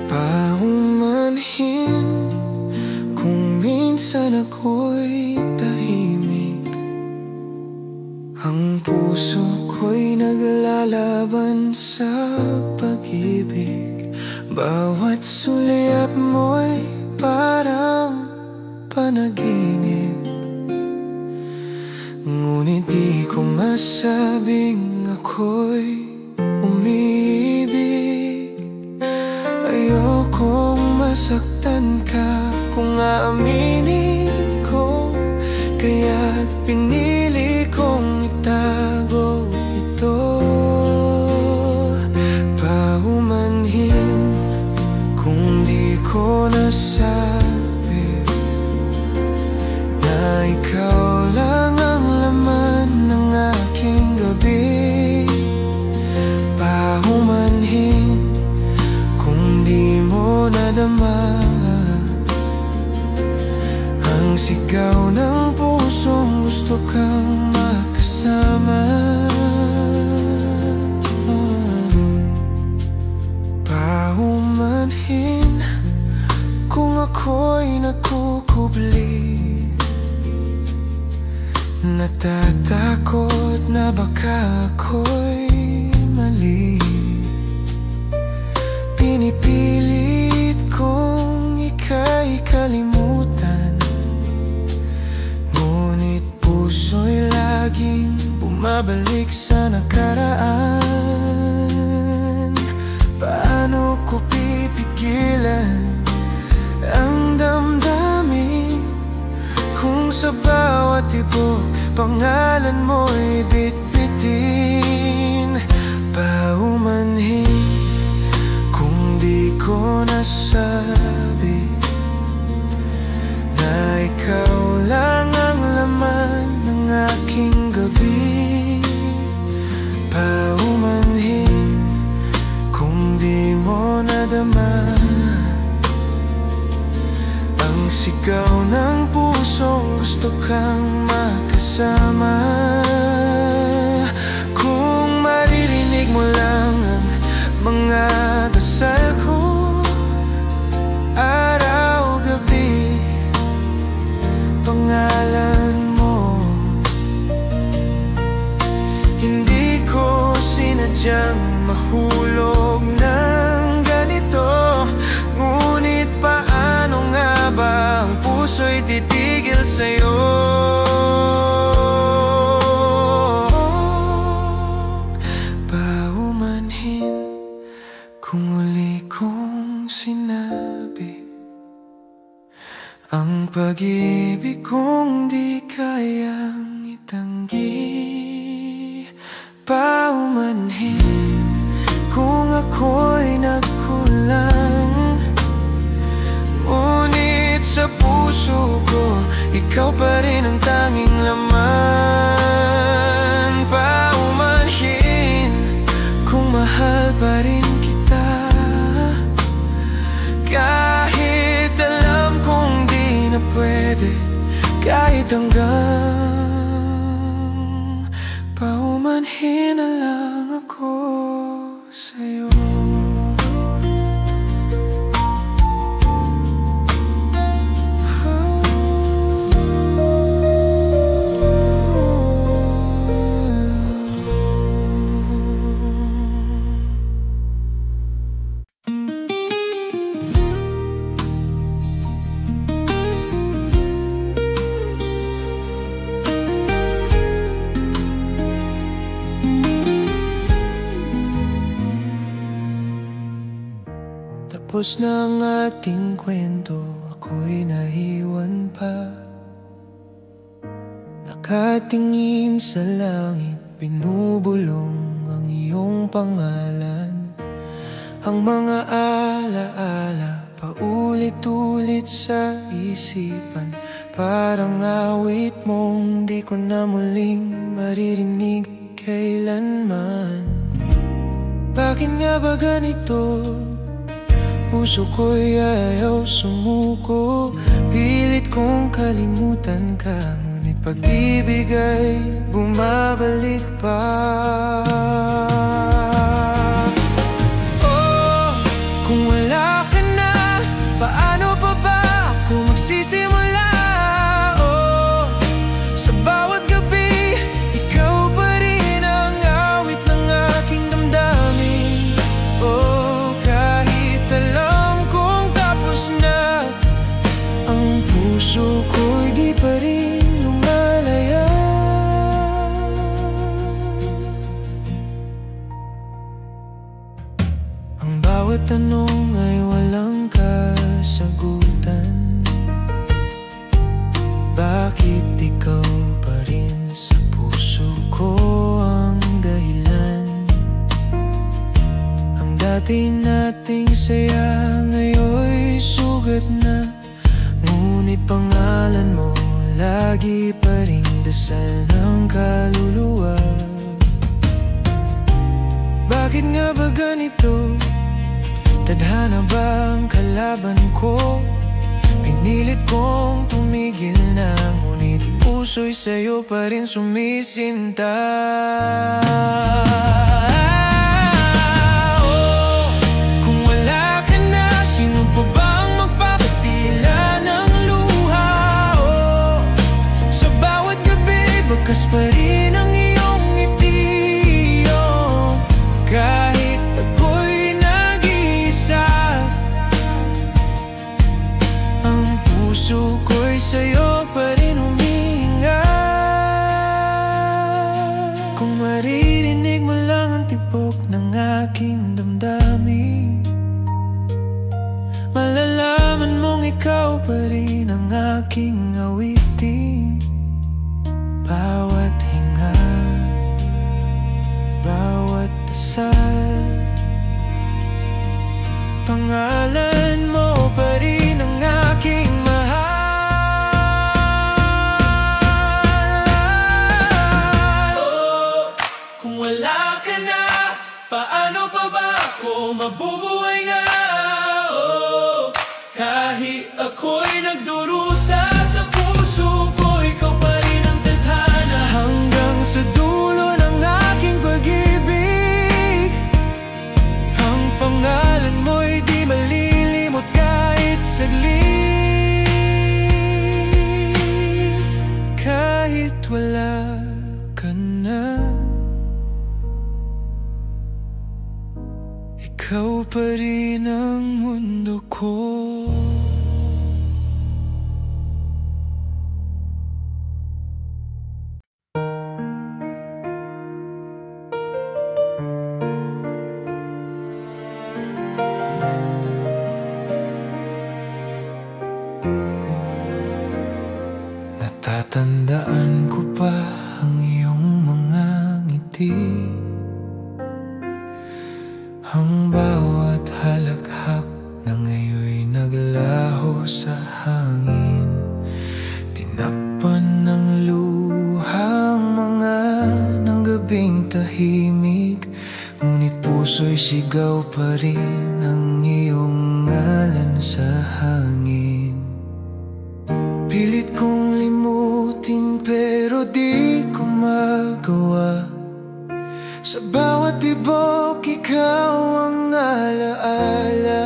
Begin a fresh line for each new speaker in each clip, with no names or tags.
Paumanhin kung minsan ako'y tahimik, ang puso ko'y naglalaban sa pag-ibig. Bawat sulyap mo'y parang panaginip, ngunit di ko masabing ako'y umibig. Ayokong masaktan ka kung aaminin ko, kaya't pinili kong itago ito. Paumanhin kung di ko nasabi na ikaw lang ang laman ng aking gabi. Paumanhin kung di mo nadama ang sigaw ng pusong gusto kang makasama. Paumanhin kung ako'y nagkukubli, natatakot na baka ako'y mali. Pinipilit kong ika'y kalimutan, ngunit puso'y laging bumabalik sa nakaraan. Paano ko pipigilan ang damdamin kung sa bawat tibok pangalan mo'y bitbitin? Paumanhin kung di ko nasabi na ikaw lang ang laman ng aking gabi. Paumanhin kung di mo nadama ang sigaw ng pusong gusto kang makasama. Kung maririnig mo lang ang mga dasal ko, araw-gabi, pangalan mo. Hindi ko sinadyang mahulog ng ganito, ngunit paano nga ba ang puso'y titigil sa'yo? Paumanhin kung uli kong sinabi ang pag-ibig kong di kayang itanggi. Paumanhin kung ako'y nagkulang, ngunit sa puso ko ikaw pa rin ang tanging laman. Paumanhin kung mahal pa rin kita, kahit alam kong di na pwede, kahit hanggang paumanhin na lang ako sa'yo. Tapos na ang ating kwento, ako'y naiwan pa, nakatingin sa langit, binubulong ang iyong pangalan. Ang mga alaala paulit-ulit sa isipan, parang awit mong di ko na muling maririnig kailanman. Bakit nga ba ganito? puso ko'y ayaw sumuko. Pilit kong kalimutan ka, ngunit pag-ibig ay bumabalik pa. Oh, kung wala ka na, paano pa ba ako magsisimula? Oh, sa bawat gabi, ikaw pa rin ang awit ng aking damdamin. Oh, kahit alam kong tapos na, ang puso ko'y di pa rin lumalaya. Ang bawat tanong ay walang kasagutan. Bakit ikaw pa rin sa puso ko ang dahilan? Ang dati nating saya ngayon'y sugat na, ngunit pangalan mo lagi pa ring dasal ng kaluluwa. Bakit nga ba ganito? Tadhana ba ang kalaban ko? Pinilit kong tumigil na, ngunit puso'y sa'yo pa rin sumisinta. Oh, kung wala ka na, sino pa bang magpapatila ng luha? Oh, sa bawat gabi, bakas pa rin ang iyong ngiti. Oh, kahit ako'y nag-iisa, ang puso ko'y sa'yo pa rin humihinga. Kung maririnig mo lang ang tibok ng aking damdamin, malalaman mong ikaw pa rin ang aking awitin. Bawat hinga, bawat dasal, pangalan mo pa rin ang aking mahal. Oh, kung wala ka na, paano pa ba ako mabubuhay nga? Oh, kahit ako'y nagdurusa, sa puso ko ikaw pa rin ang tadhana. Hanggang sa dulo ng aking pag-ibig, ang pangalan mo'y di malilimot kahit saglit. Kahit wala ka na, ikaw pa rin ang mundo ko. Natatandaan ko pa ang iyong mga ngiti, ang bawat halakhak na ngayon'y naglaho sa hangin. Tinakpan ng luha ang mga ng gabing tahimik, ngunit puso'y sigaw pa rin ang iyong ngalan sa hangin. Pilit kong limutin pero di ko magawa, sa bawat tibok ikaw ang alaala.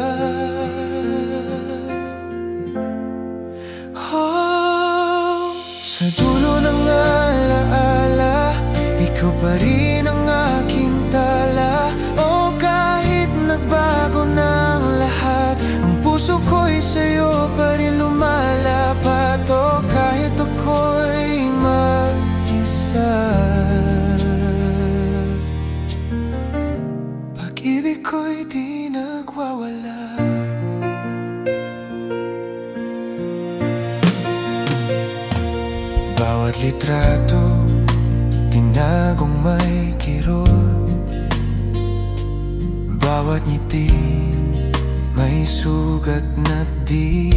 Oh, sa dulo ng alaala, ikaw pa rin ang aking tala. Oh, kahit nagbago ng lahat, ang puso ko'y sa'yo pa rin lumalapat. Oh, kahit ako'y mag-isa, pag-ibig ko'y di nagwawala. Bawat litrato, tinagong may kirot. Bawat ngiti, may sugat na di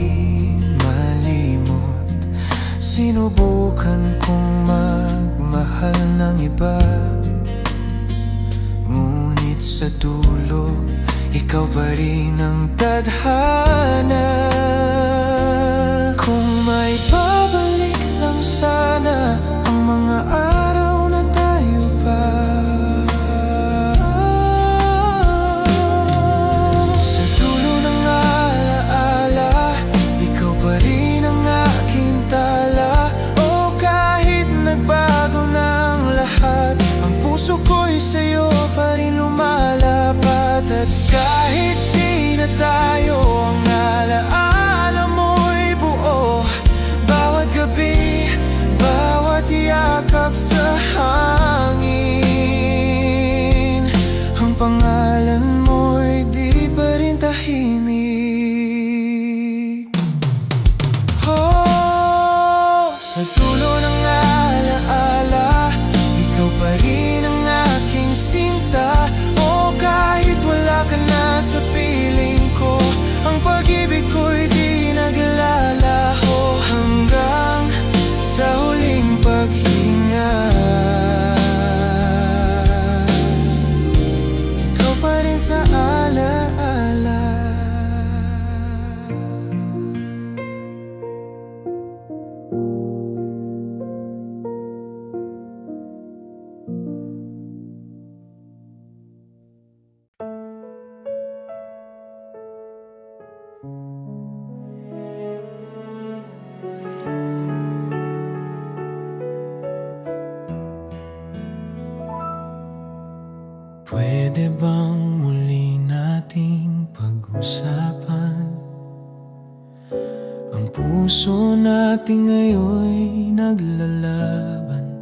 malimot. Sinubukan kong magmahal ng iba, ngunit sa dulo, ikaw pa rin ang tadhana. Kung may babalik lang sana ang mga araw na tayo pa, sa dulo ng alaala, ikaw pa rin ang aking tala. O kahit nagbago ng lahat, ang puso ko'y sa'yo pa rin lumalapat. At kahit di na tayo, ang alaala mo'y buo. Bawat gabi, bawat yakap sa hangin, ang pangalan mo'y di pa rin tahimik. Oh, sa dulo ng alaala, ikaw pa rin ang aking sinta. O kahit wala ka na sa piling ko, ang pag-ibig ko'y di naglalaho hanggang sa huling paghinga. Ikaw pa rin sa alaala. Pwede bang muli nating pag-usapan ang puso natin ngayon'y naglalaban?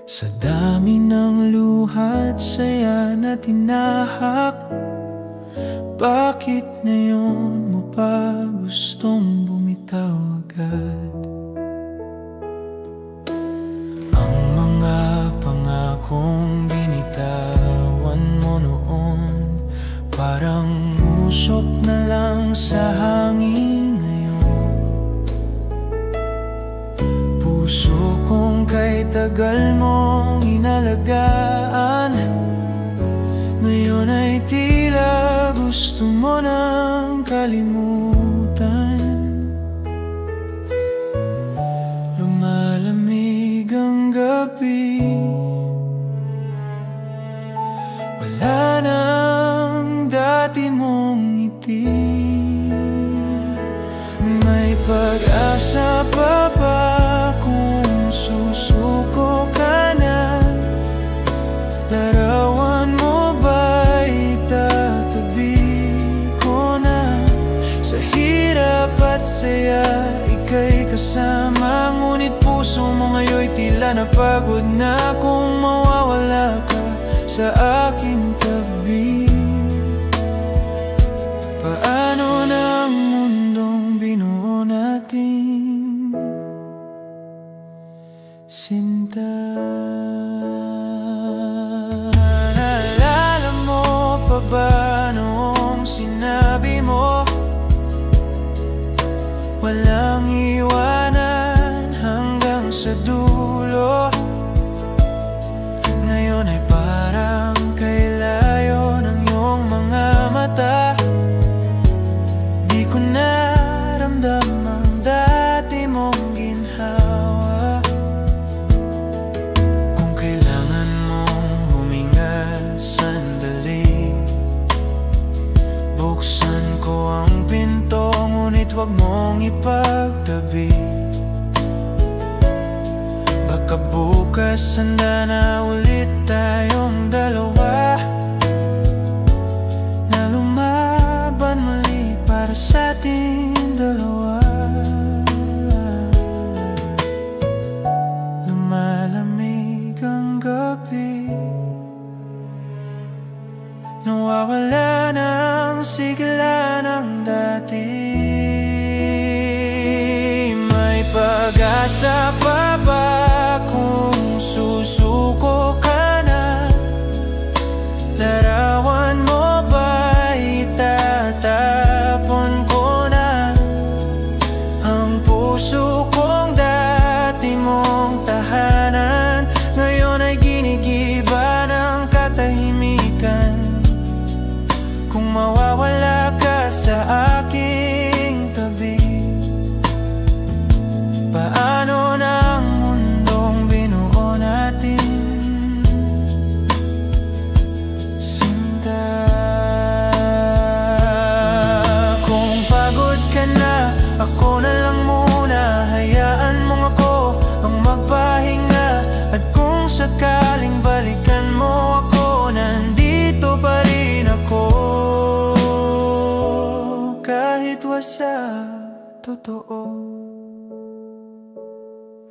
Sa dami ng luha at saya na tinahak, bakit ngayon mo pa gustong bumitaw agad? Ang mga pangakong binitawan mo noon, parang usok na lang sa hangin ngayon. Puso kong kay tagal mong inalagaan, ngayon ay tila gusto mo nang kalimutan. Lumalamig ang gabi, wala nang dati mong ngiti. May pag-asa pa ba kung susuko ka na? Larawan mo ba'y itatabi ko na? Sa hirap at saya, ika'y kasama, ngunit puso mo ngayon'y tila napagod na. Kung mawawala ka sa aking tabi, paano na ang mundong binuo natin, sinta? Naalala mo pa ba noong sinabi mo walang iwanan hanggang sa dulo? Ngayon ay parang kay layo ng iyong mga mata. Di ko naramdam ang dati mong ginhawa. Kung kailangan mong huminga sandali, buksan ko ang pinto, ngunit huwag mong ipagtabi. Baka bukas handa na ulit tayong dalawa, na lumaban muli para sa ating dalawa. Lumalamig ang gabi, nawawala ng sigla ng dati. May pag-asa pa ba kung susuko ka na? Larawan mo ba'y itatapon ko na? Ang puso kong dati mong tahanan, ngayon ay ginigiba ng katahimikan. Ako na lang muna, hayaan mong ako ang magpahinga. At kung sakaling balikan mo ako, nandito pa rin ako. Kahit wasa totoo,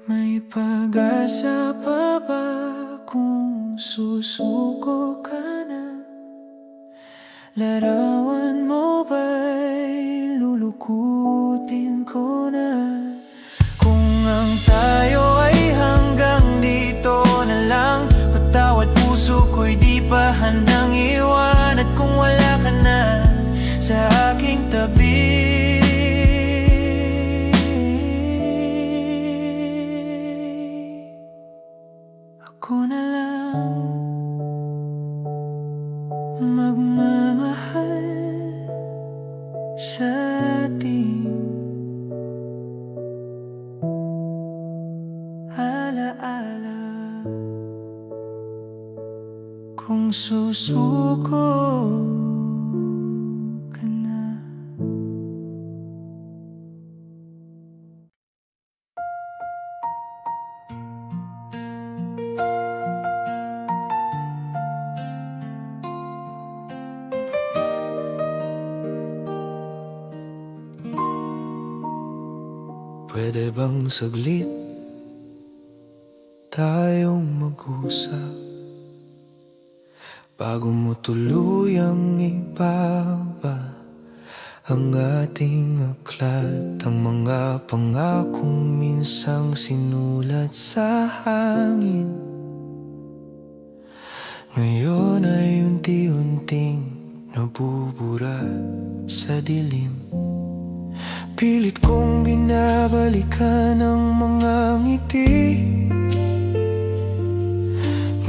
may pag-asa pa ba kung susuko ka na? Larawan mo ba'y lulukutin ko na? Kung ang tayo ay hanggang dito na lang, patawad puso ko'y di pa handang iwan. At kung wala ka na sa aking tabi, ako na lang magmamahal sa ating alaala. Kung susuko ka na. Pwede bang saglit tayong mag-usap bago mo tuluyang ibaba ang ating aklat? Ang mga pangakong minsang sinulat sa hangin, ngayon ay unti-unting nabubura sa dilim. Pilit kong binabalikan ang mga ngiti,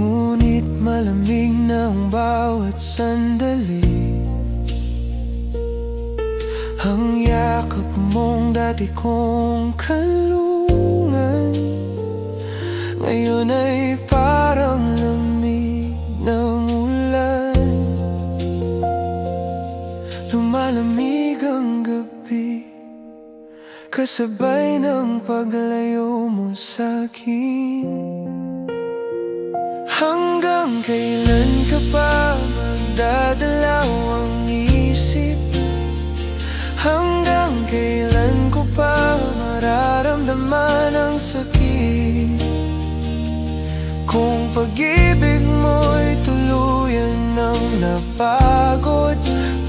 ngunit malamig na ang bawat sandali. Ang yakap mong dati kong kanlungan, ngayon ay parang lamig ng ulan. Lumalamig ang gabi, kasabay ng paglayo mo sa'kin. Hanggang kailan ka pa magdadalaw ang isip? Hanggang kailan ko pa mararamdaman ang sakit? Kung pag-ibig mo'y tuluyan ng napagod,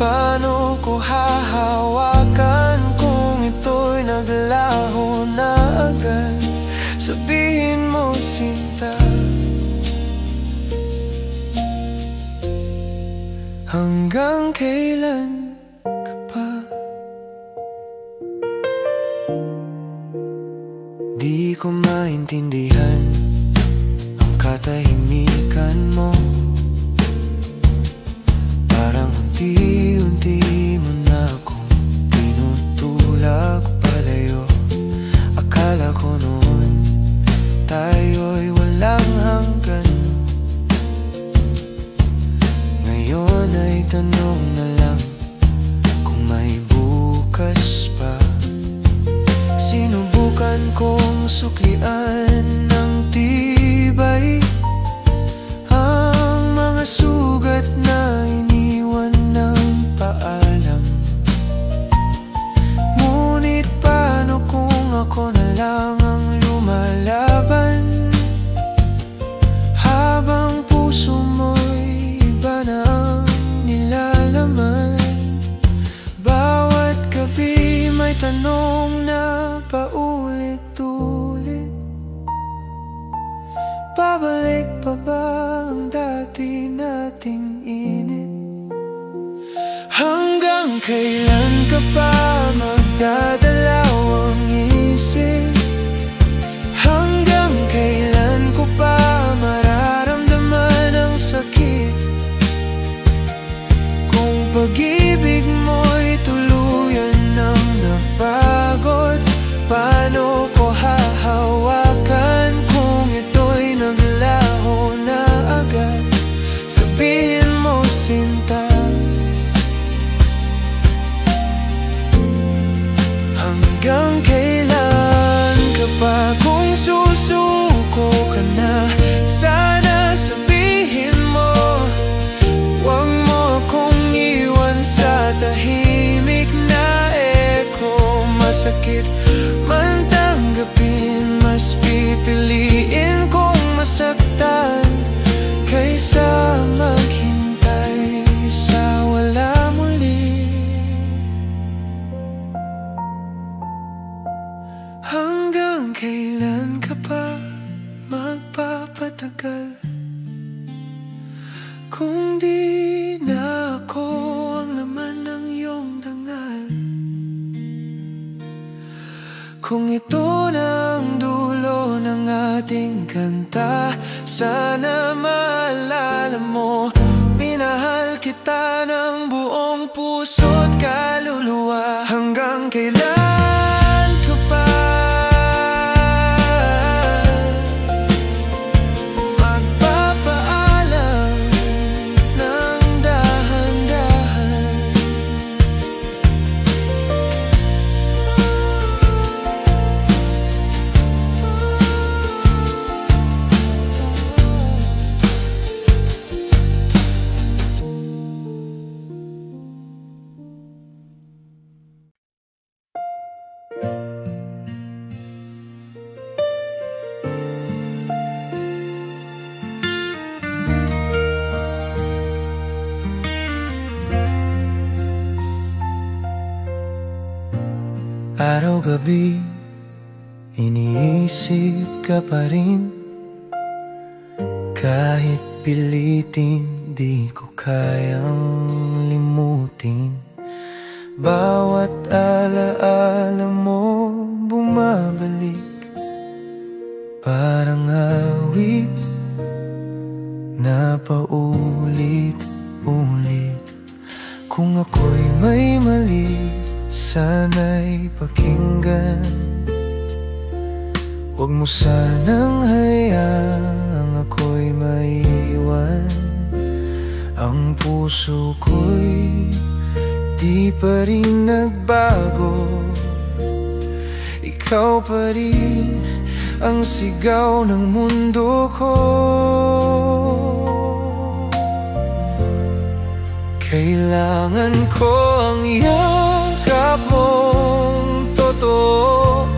paano ko hahawakan kung ito'y naglaho na agad? Sabihin mo, sinta, hanggang kailan ka pa? Di ko maintindihan ang katahimikan mo, parang unti-unti mo na akong tinutulak palayo. Akala ko noon tayo'y walang hanggan, ngayon ay tanong na lang kung may bukas pa. Sinubukan kong suklian ng tibay ang mga sugat na iniwan ng paalam. Ngunit paano kung ako na lang ang lumalaban, habang puso mo'y iba na ang nilalaman? Bawat gabi may tanong na paulit-ulit, babalik pa ba ang dati nating init? Hanggang kailan ka pa magdadalaw ang isip? Hanggang kailan ko pa mararamdaman ang sakit? Kung pag-ibig mo'y tuluyan ng napagod, paano ko hahawakan kung ito'y naglaho na agad? Sabihin mo, sinta, hanggang sakit man tanggapin, mas pipiliin kong masaktan kaysa maghintay sa wala muli. Hanggang kailan ka pa magpapatagal kung di na ako ang laman ng iyong dangal? Kung ito na ang dulo ng ating kanta, sana maalala mo, minahal kita ng buong puso't kaluluwa. Hanggang kailan ka pa magpapaalam ng dahan-dahan? Araw-gabi, iniisip ka pa rin. Kahit pilitin, di ko kayang limutin. Bawat alaala mo bumabalik, parang awit na paulit-ulit. Kung ako'y may mali, sana'y pakinggan. Huwag mo sanang hayaang ako'y maiwan. Ang puso ko'y di pa rin nagbago. Ikaw pa rin ang sigaw ng mundo ko. Kailangan ko ang yakap mong totoo,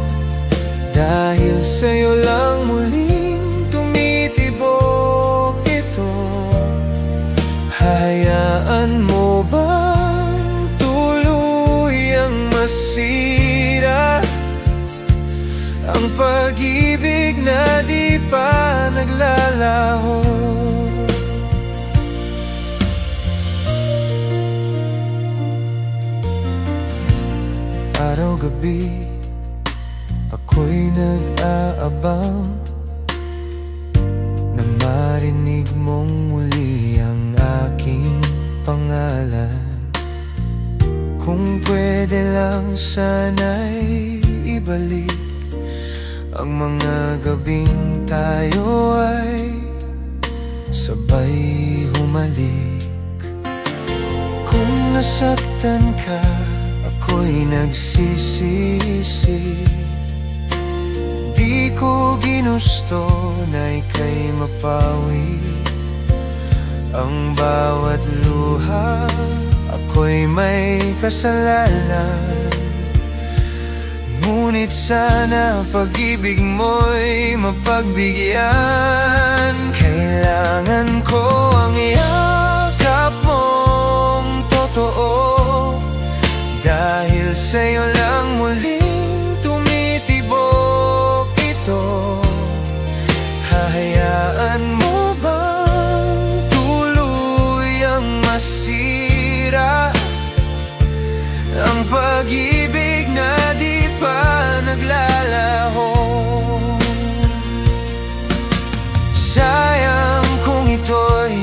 dahil sa'yo lang muling tumitibok ito. Hayaan mo bang tuluyang masira ang pag-ibig na di pa naglalaho? Araw-gabi, ako'y nag-aabang na marinig mong muli ang aking pangalan. Kung pwede lang sana'y ibalik ang mga gabing tayo ay sabay humalik. Kung nasaktan ka, ako'y nagsisisi. Di ko ginusto na ika'y mapawi ang bawat luha. Ako'y may kasalanan, ngunit sana pag-ibig mo'y mapagbigyan. Kailangan ko ang yakap mong totoo, dahil sa'yo lang muling tumitibok ito. Hahayaan mo bang tuluyang masira ang pag-ibig na di pa naglalaho? Sayang kung ito'y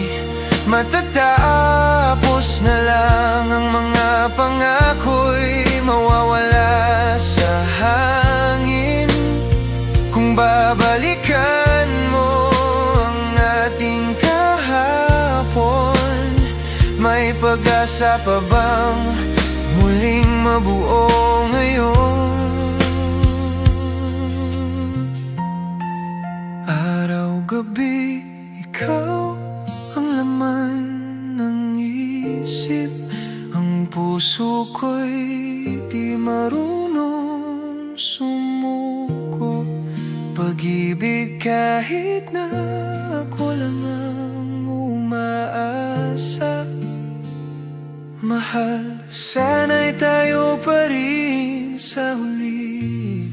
matatapos na lang, ang mga pangako'y mawawala sa hangin. Kung babalikan mo ang ating kahapon, may pag-asa pa bang muling mabuo ngayon? Araw-gabi, ikaw ang laman ng isip. Ang puso ko'y di marunong Kahit na ako lang ang umaasa, mahal, sana'y tayo pa rin sa huli.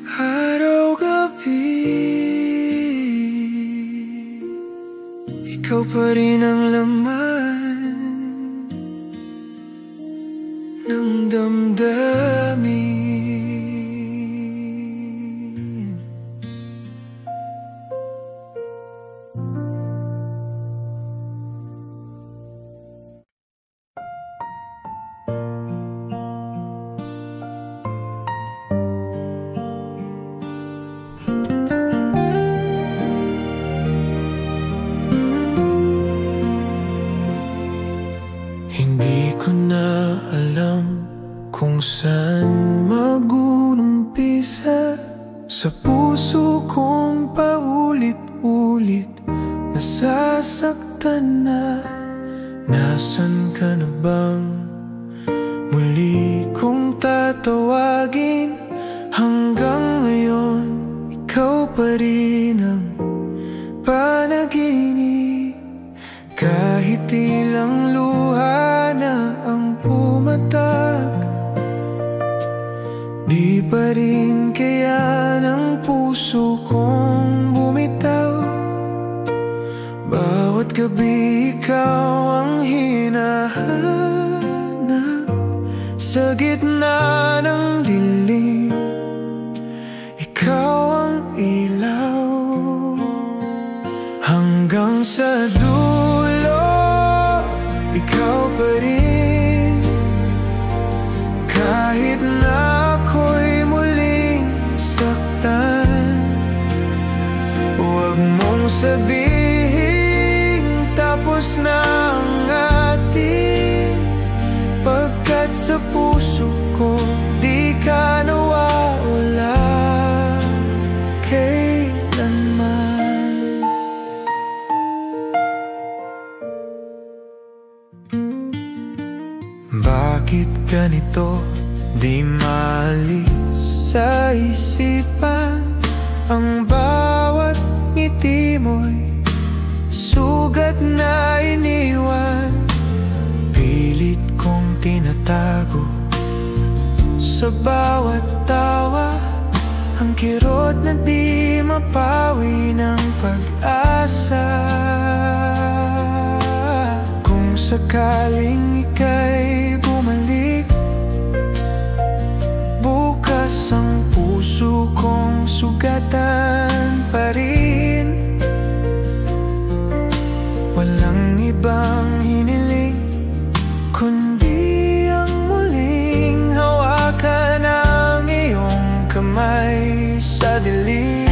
Araw-gabi, ikaw pa rin ang laman ng damdamin. Hindi ko na alam kung saan mag-uumpisa. Sa puso kong paulit-ulit nasasaktan na. Nasaan ka na bang muli kong tatawagin? Hanggang ngayon, ikaw pa rin ang panaginip. Kahit ilang luha na ang pumatak, di pa rin kaya ng puso kong bumitaw. Bawat gabi ikaw ang hinahanap. Sa gitna ng dilim, ikaw ang ilaw. Hanggang sa dulo, ikaw pa rin. Kahit na ako'y muling saktan, huwag mong sabihin tapos na ang atin. Pagkat sa puso ko di ka nawawala kailanman. Bakit ganito? Di maalis sa isipan. Ang bawat ngiti mo'y sugat na iniwan. Pilit kong tinatago sa bawat tawa, ang kirot na di mapawi ng pag-asa. Kung sakaling ika'y bumalik, bukas ang puso kong sugatan pa rin. Walang ibang hiniling kundi ang muling hawakan ang iyong kamay sa dilim.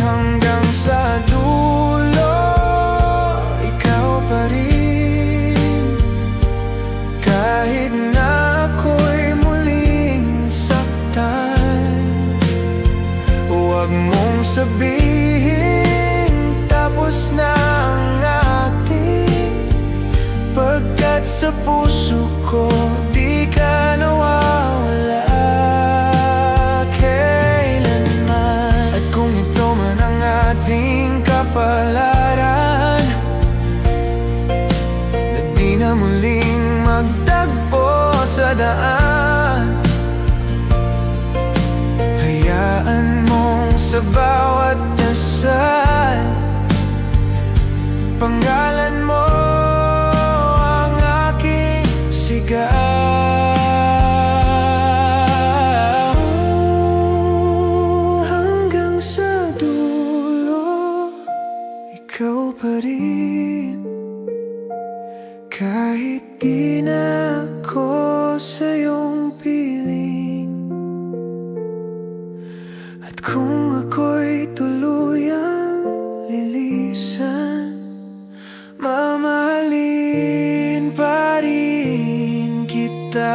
Hanggang sa dulo, ikaw pa rin. Kahit na ako'y muling saktan, huwag mong sabihin tapos na ang atin. Pagkat sa puso ko di ka nawawala kailanman. At kung ito man ang ating kapalaran, na di na muling magtagpo sa daan, hayaan mong sa bawat dasal pangalan mo ang aking sigaw. Hanggang sa dulo, ikaw pa rin. Kahit di na ako sa iyong piling, at kung ako'y tuluyang lilisan, mamahalin pa rin kita.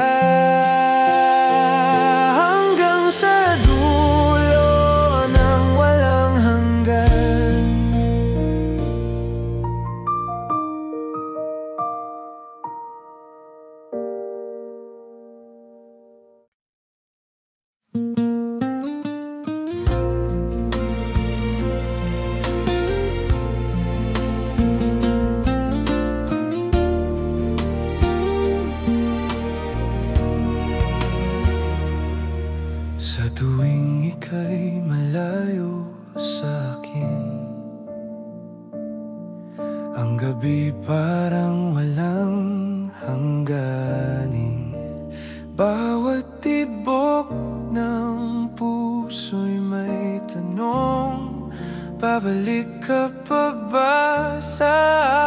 parang walang hangganin. Bawat tibok ng puso'y may tanong, babalik ka pa ba sa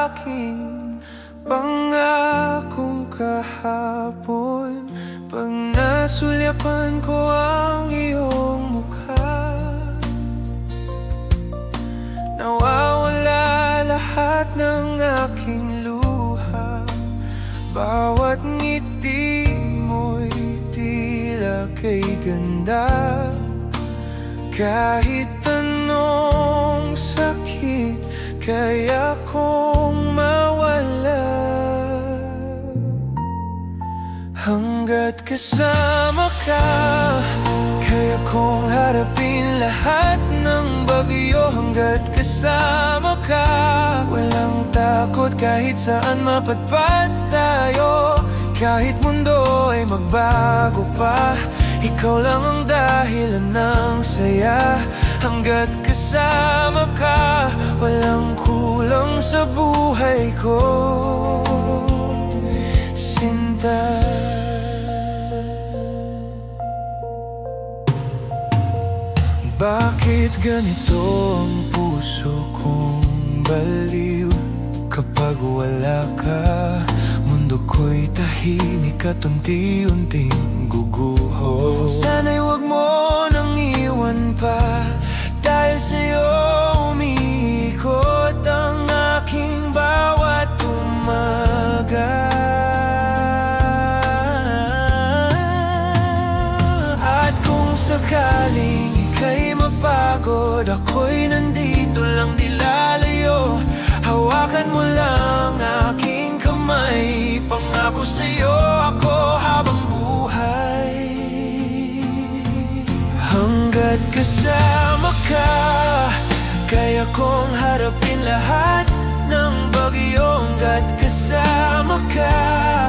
akin? Pangakong kahapon, pag nasulyapan ko ang iyong mukha, nawawala lahat ng aking luha. Bawat ngiti mo'y tila kay ganda, kahit anong sakit kaya kong mawala. Hanggat kasama ka, kaya kong harapin lahat ng bagyo. Hanggat kasama ka, walang takot kahit saan mapadpad tayo. Kahit mundo ay magbago pa, ikaw lang ang dahilan ng saya. Hanggat kasama ka, walang kulang sa buhay ko, Sinta. Bakit ganito ang puso kong baliw? Kapag wala ka, mundo ko'y tahimik at unti-unting guguho. Sana'y huwag mo nang iwan pa, dahil sa'yo umiikot ang aking bawat umaga. At kung sakaling ika'y mapagod, ako'y nandito lang, di lalayo. Hawakan mo lang aking kamay, pangako sa'yo ako habang buhay. Hanggat kasama ka, kaya kong harapin lahat ng bagyo. Hanggat kasama ka,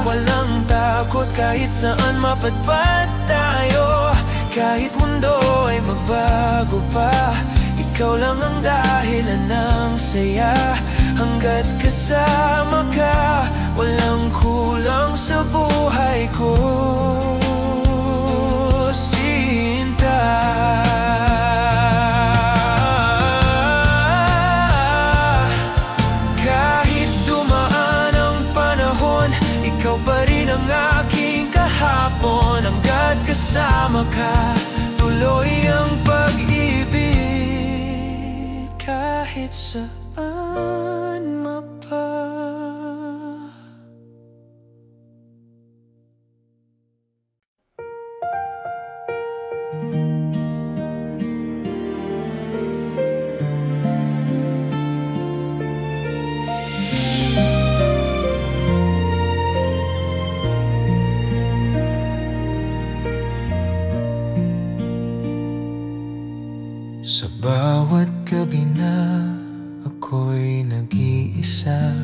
walang takot kahit saan mapadpad tayo. Kahit mundo ay magbago pa, ikaw lang ang dahilan ng saya. Hanggat kasama ka, walang kulang sa buhay ko, Sinta. Kahit dumaan ang panahon, ikaw pa rin ang aking kahapon. Hanggat kasama ka, tuloy ang pag-ibig. Kahit saan mapa. Sa bawat gabi na ako'y nag-iisa,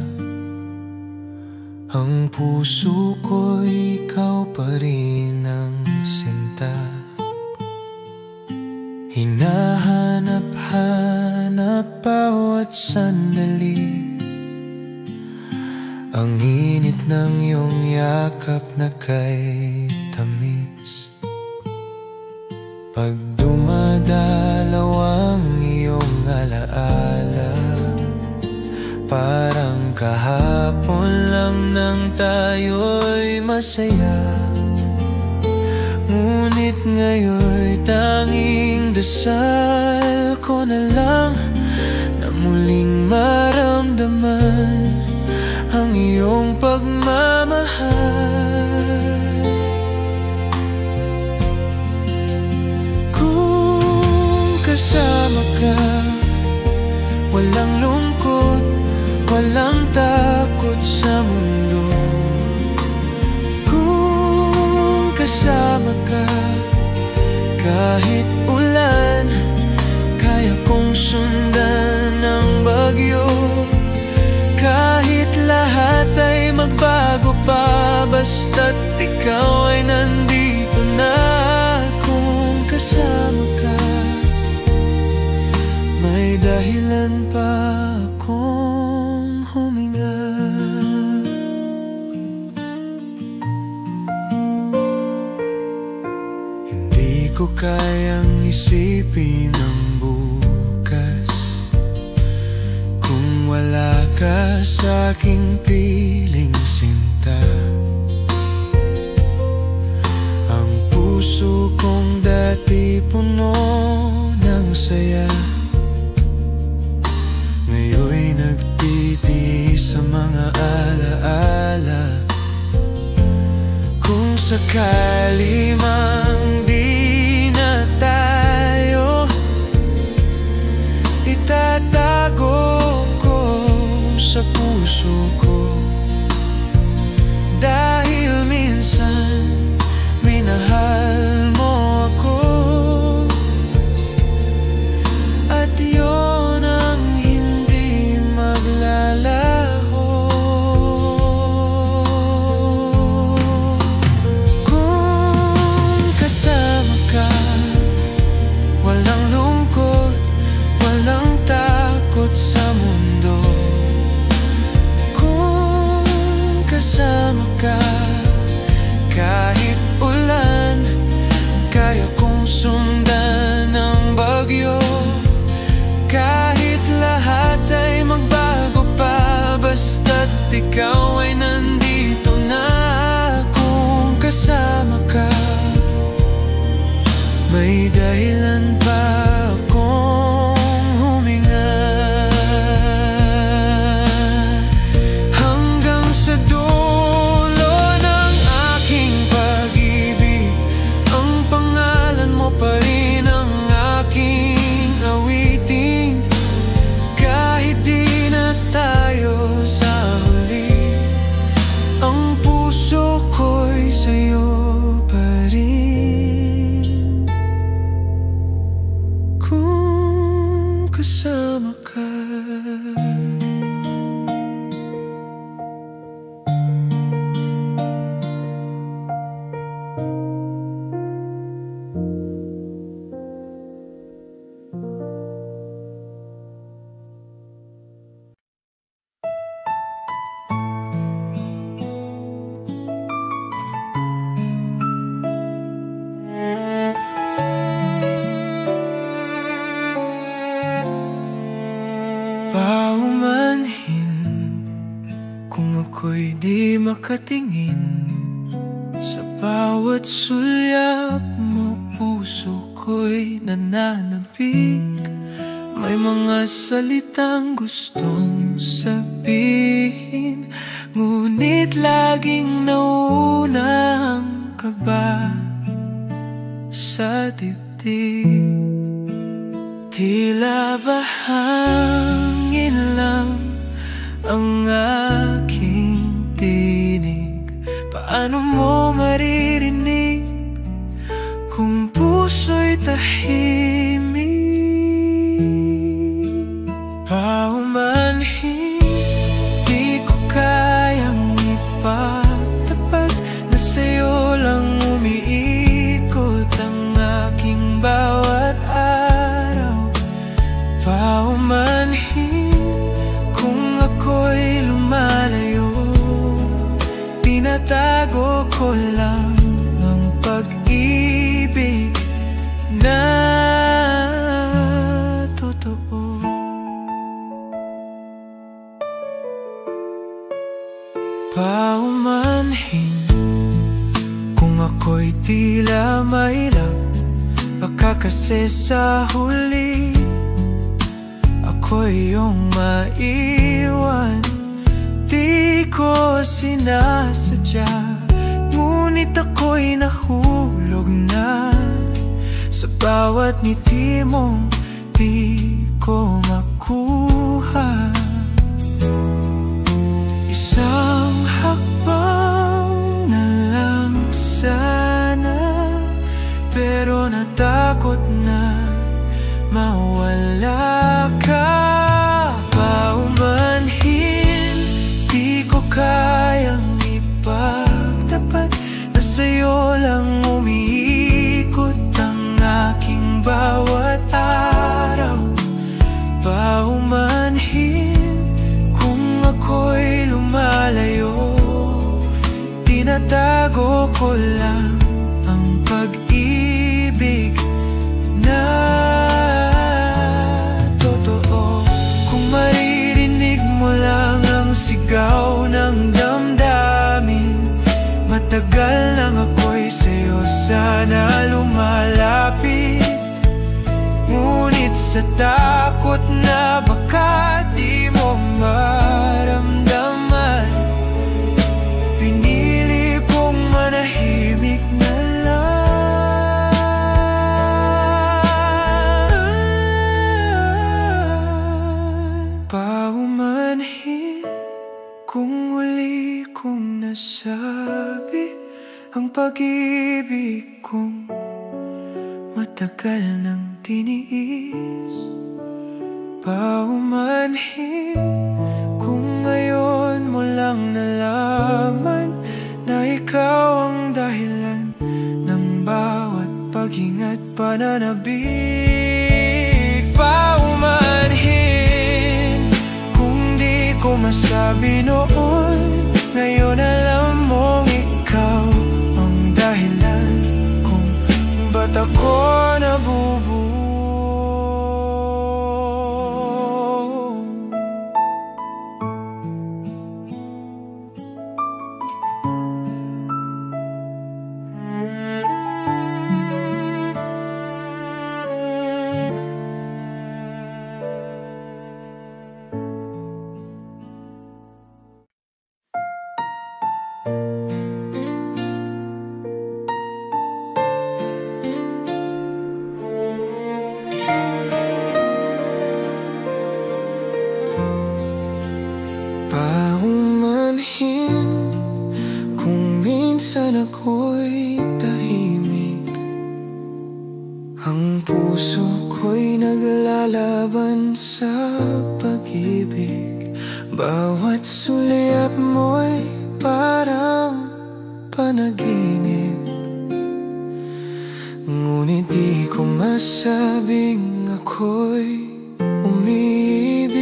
ang puso ko'y ikaw pa rin ang sinta. Hinahanap-hanap bawat sandali, ang init ng iyong yakap na kay tamis. Pag dumadalaw ang iyong alaala, parang kahapon lang nang tayo'y masaya. Ngunit ngayon'y tanging dasal ko na lang na muling maramdaman ang iyong pagmamahal. Kasama ka, walang lungkot, walang takot sa mundo. Kung kasama ka, kahit ulan, kaya kong sundan ang bagyo. Kahit lahat ay magbago pa, basta't ikaw ay nandito na. Kung kasama ka, may dahilan pa akong huminga. ko kayang isipin ang bukas kung wala ka sa aking piling sinta. Ang puso kong dati puno ng saya, ngayon'y nagtitiis sa mga alaala. Kung sakali mang di na tayo, itatago ko sa puso ko, dahil minsan minahal mo ako, at yun ang hindi maglalaho. Kung kasama ka, walang lungkot, walang takot sa mundo. Kung kasama ka, kahit ulan, kaya kong sundan ang bagyo. Kahit lahat ay magbago pa, basta't ikaw ay nandito na. Kung kasama ka, may dahilan pa akong huminga, hanggang sa dulo ng aking pag-ibig. Ang pangalan mo pa rin ang aking awitin, kahit di na tayo sa huli. Ang puso ko'y sa'yo pa rin kung kasama ka. Paumanhin kung ako'y di makatingin sa bawat sulyap mo, puso ko'y nananabik. May mga salitang gustong sabihin, ngunit laging nauna ang kaba sa dibdib. Tila ba hangin lang ang aking tinig? Paano mo maririnig kung puso'y tahimik? Paumanhin, di ko kayang ipagtapat na sa'yo lang umiikot ang aking bawat araw. Paumanhin kung ako'y lumalayo, tinatago ko lang ang pag-ibig na totoo. Paumanhin kung ako'y tila mailap, baka kasi sa huli ako'y iyong maiwan. Di ko sinasadya, ngunit ako'y nahulog na sa bawat ngiti mong di ko makuha. Isang hakbang na lang sana, pero natakot na mawala ka. Paumanhin, di ko kayang ipagtapat na sa'yo lang umiikot ang aking bawat araw. Paumanhin kung ako'y lumalayo, tinatago ko lang ang pag-ibig sigaw ng damdamin. Matagal nang ako'y sa'yo sana lumalapit, ngunit sa takot na baka di mo maramdaman, pinili kong manahimik na lang. Paumanhin kung huli kong nasabi ang pag-ibig kong matagal nang tiniis. Paumanhin kung ngayon mo lang nalaman na ikaw ang dahilan ng bawat pag-ingat pananabik. Paumanhin kung di ko masabi noon, ngayon alam mong ikaw ang dahilan kung ba't ako nabubuo. Paumanhin kung minsan ako'y tahimik, ang puso ko'y naglalaban sa pag-ibig. Bawat sulyap mo'y parang panaginip, ngunit di ko masabing ako'y umiibig.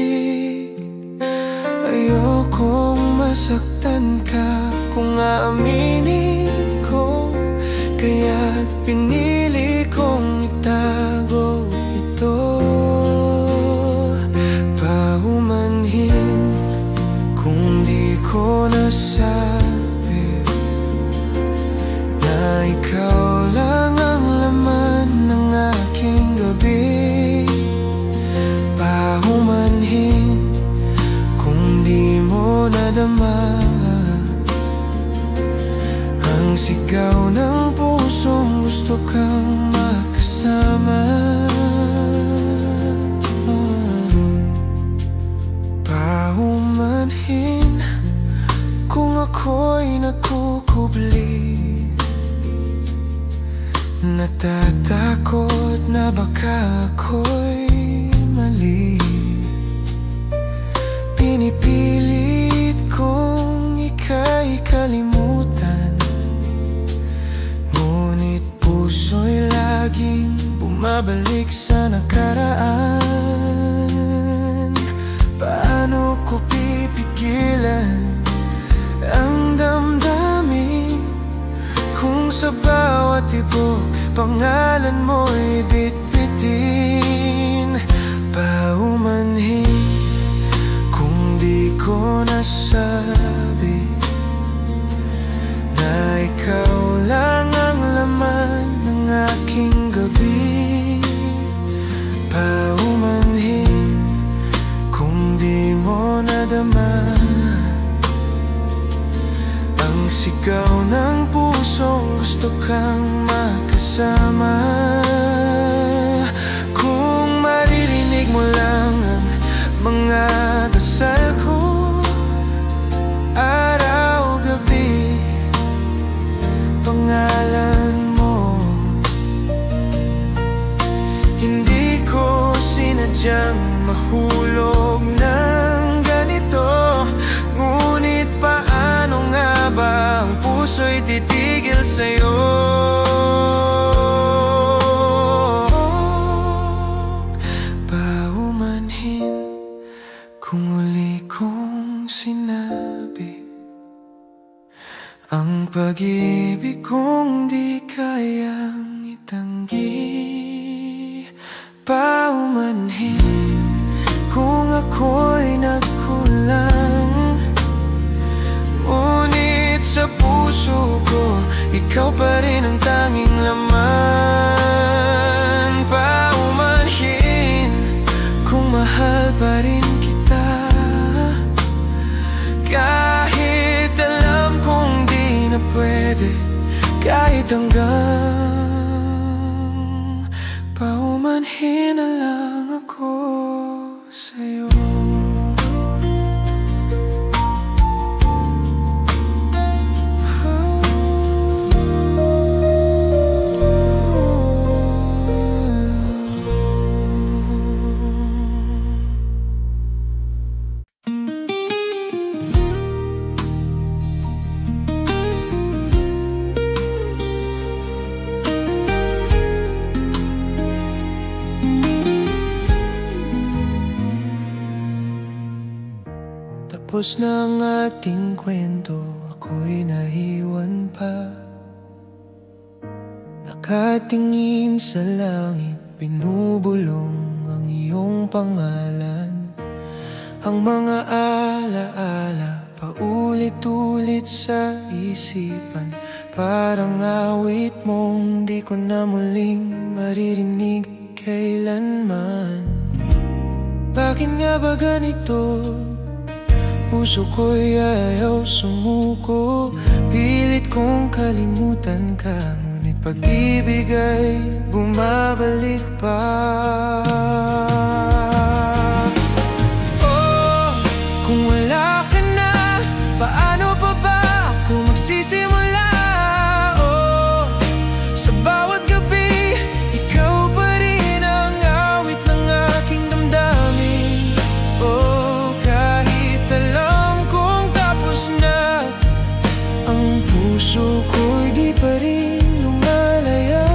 Ayokong masaktan ka kung aaminin ko, kaya't pinili kong itago ito. Paumanhin kung di ko nasabi na ikaw lang ang laman ng aking gabi. Paumanhin kung di mo nadama ang sigaw ng pusong gusto kang makasama. Paumanhin kung ako'y nakukubli, natatakot na baka ako'y mali. Pinipilit kong ika'y kalimutan, ngunit puso'y laging bumabalik sa nakaraan. Paano ko pipigilan ang damdamin kung sa bawat tibok pangalan mo'y bitbitin? Paumanhin kung di ko nasabi na ikaw lang ang laman ng aking gabi. Paumanhin kung di mo nadama ang sigaw ng pusong gusto kang makasama. Kung maririnig mo lang ang mga dasal ko, araw-gabi, pangalan mo. Hindi ko sinadyang mahulog ng ganito, ngunit paano nga ba ang puso'y titigil sa'yo? Paumanhin kung uli kong sinabi ang pag-ibig kong di kayang itanggi. Paumanhin kung ako'y nagkulang, ikaw pa rin ang tanging laman. Paumanhin kung mahal pa rin kita, kahit alam kong di na pwede, kahit hanggang paumanhin na lang ako sa'yo. Tapos na ang ating kwento, ako'y naiwan pa. Nakatingin sa langit, binubulong ang iyong pangalan. Ang mga alaala, paulit-ulit sa isipan. Parang awit mong di ko na muling maririnig kailanman. Bakit nga ba ganito? Puso ko'y ayaw sumuko. Pilit kong kalimutan ka, ngunit pag-ibig ay bumabalik pa. Oh, kung wala ka na, paano pa ba ako magsisimula? Oh, sa bawat gabi, ikaw pa rin ang awit ng aking damdamin. Oh, puso ko'y di pa rin lumalaya.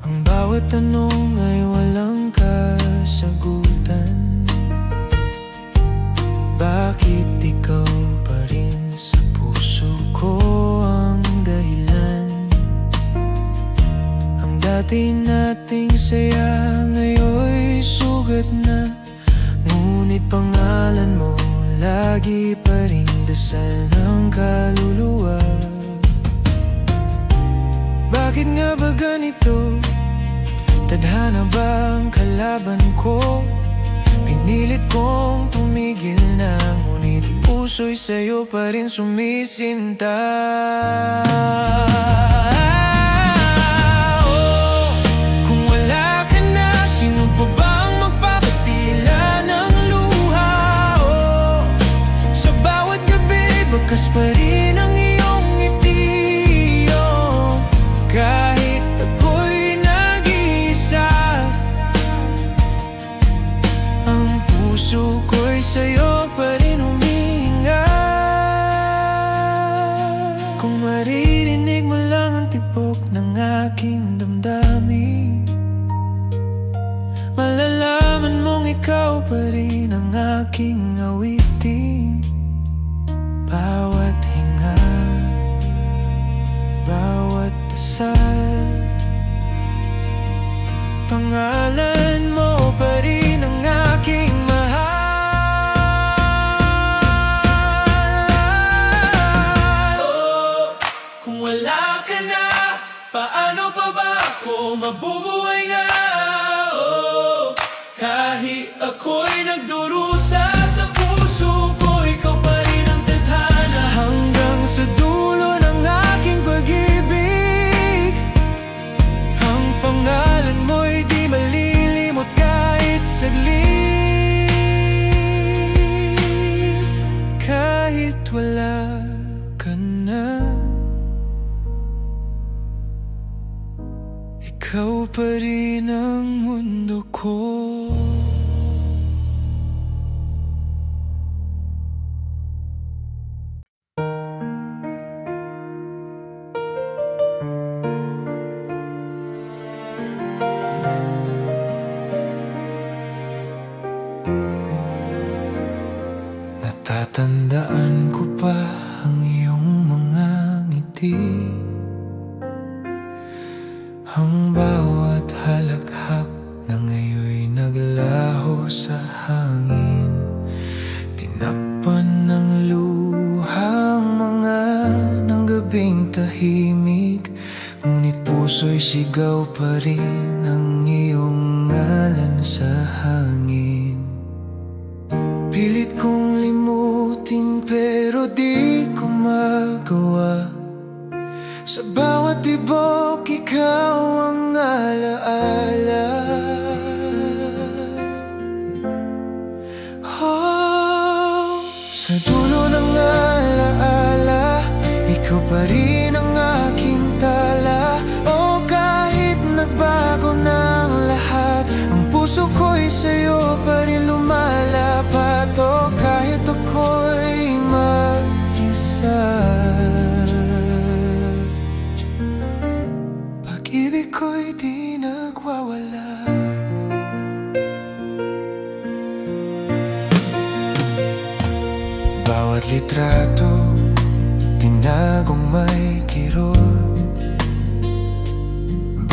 Ang bawat tanong ay walang kasagutan. Bakit ikaw pa rin sa puso ko ang dahilan? Ang dati nating saya ngayon'y sugat na, ngunit pangalan mo lagi pa rin dasal ng kaluluwa. Bakit nga ba ganito? Tadhana ba ang kalaban ko? Pinilit kong tumigil na, ngunit puso'y sa'yo pa rin sumisinta. Oh, kung wala ka na, sino pa ba ang magpapatila ng luha? Oh, sa bawat gabi, bakas pa rin ang iyong ngiti. Oh, kahit ako'y nag-iisa, ang puso ko'y sa'yo pa rin humihinga. Kung maririnig mo lang ang tibok ng aking damdamin, malalaman mong ikaw pa rin ang aking awitin. Bawat hinga, bawat dasal, pangalan mo pa rin ang aking mahal. Oh, kung wala ka na, paano pa ba ako mabubuhay nga? Oh, kahit ako'y nagdurusa sa puso ko, ikaw pa rin ang tadhana. Hanggang sa dulo ng aking pag-ibig, ang pangalan mo'y di malilimot kahit saglit. Kahit wala ka na, ikaw pa rin ang mundo ko. Natatandaan ko pa ang iyong mga ngiti, ang bawat halakhak na ngayoy naglaho sa hangin. Sumisigaw pa rin ang iyong ngalan sa hangin. Pilit kong limutin pero di ko magawa. Sa bawat tibok ikaw ang alaala. Oh, sa dulo ng alaala, ikaw pa rin ang aking tala. O kahit nagbago ng lahat, ang puso ko'y sa'yo pa rin lumalapat. O kahit ako'y mag-isa, pag-ibig ko'y di nagwawala. Bawat litrato, tinagong may kirot.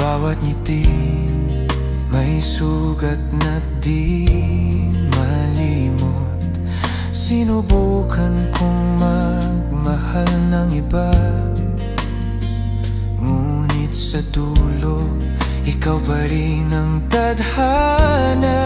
Bawat ngiti, may sugat na di malimot. Sinubukan kong magmahal ng iba, ngunit sa dulo, ikaw pa rin ang tadhana.